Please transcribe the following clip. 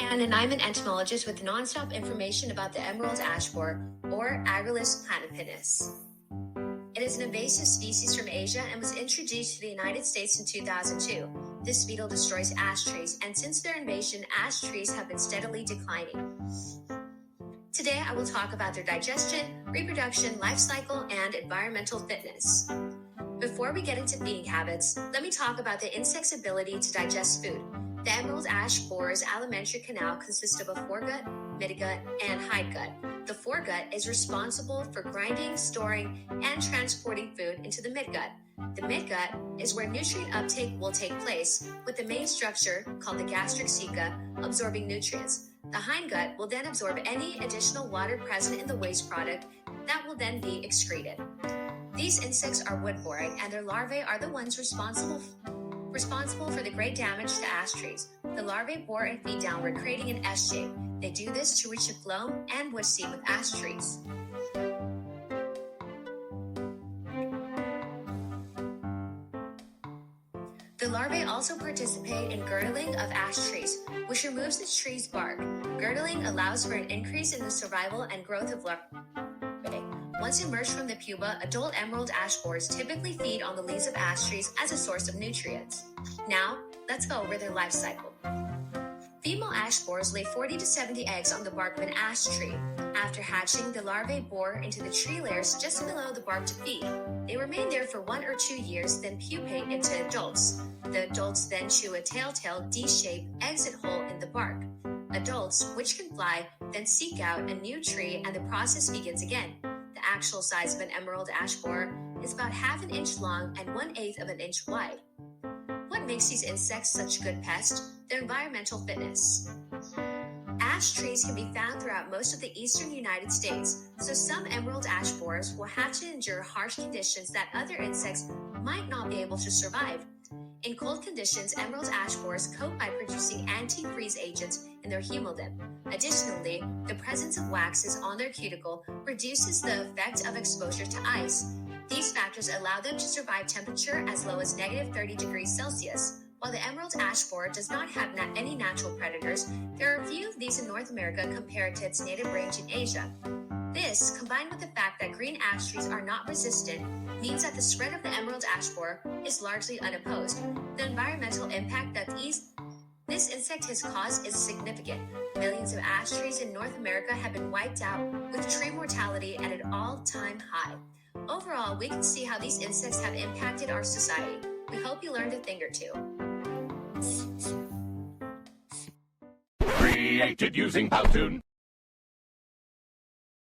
Anne, and I'm an entomologist with nonstop information about the emerald ash borer, or Agarlis platypinus. It is an invasive species from Asia and was introduced to the United States in 2002. This beetle destroys ash trees, and since their invasion, ash trees have been steadily declining. Today, I will talk about their digestion, reproduction, life cycle, and environmental fitness. Before we get into feeding habits, let me talk about the insect's ability to digest food. The emerald ash borer's alimentary canal consists of a foregut, midgut, and hindgut. The foregut is responsible for grinding, storing, and transporting food into the midgut. The midgut is where nutrient uptake will take place, with the main structure, called the gastric ceca, absorbing nutrients. The hindgut will then absorb any additional water present in the waste product that will then be excreted. These insects are wood-boring, and their larvae are the ones responsible for the great damage to ash trees. The larvae bore and feed downward, creating an S shape. They do this to reach the phloem and wood seed with ash trees. The larvae also participate in girdling of ash trees, which removes the tree's bark. Girdling allows for an increase in the survival and growth of larvae. Once emerged from the pupa, adult emerald ash borers typically feed on the leaves of ash trees as a source of nutrients. Now, let's go over their life cycle. Female ash borers lay 40 to 70 eggs on the bark of an ash tree. After hatching, the larvae bore into the tree layers just below the bark to feed. They remain there for 1 or 2 years, then pupate into adults. The adults then chew a telltale D-shaped exit hole in the bark. Adults, which can fly, then seek out a new tree and the process begins again. The actual size of an emerald ash borer is about ½ an inch long and 1/8 of an inch wide. What makes these insects such good pests? Their environmental fitness. Ash trees can be found throughout most of the eastern United States, so some emerald ash borers will have to endure harsh conditions that other insects might not be able to survive. In cold conditions, emerald ash borers coat by producing antifreeze agents in their hemolymph. Additionally, the presence of waxes on their cuticle reduces the effect of exposure to ice. These factors allow them to survive temperature as low as -30 degrees Celsius. While the emerald ash borer does not have any natural predators, there are a few of these in North America compared to its native range in Asia. This, combined with the fact that green ash trees are not resistant, means that the spread of the emerald ash borer is largely unopposed. The environmental impact that this insect has caused is significant. Millions of ash trees in North America have been wiped out, with tree mortality at an all-time high. Overall, we can see how these insects have impacted our society. We hope you learned a thing or two. Created using Powtoon.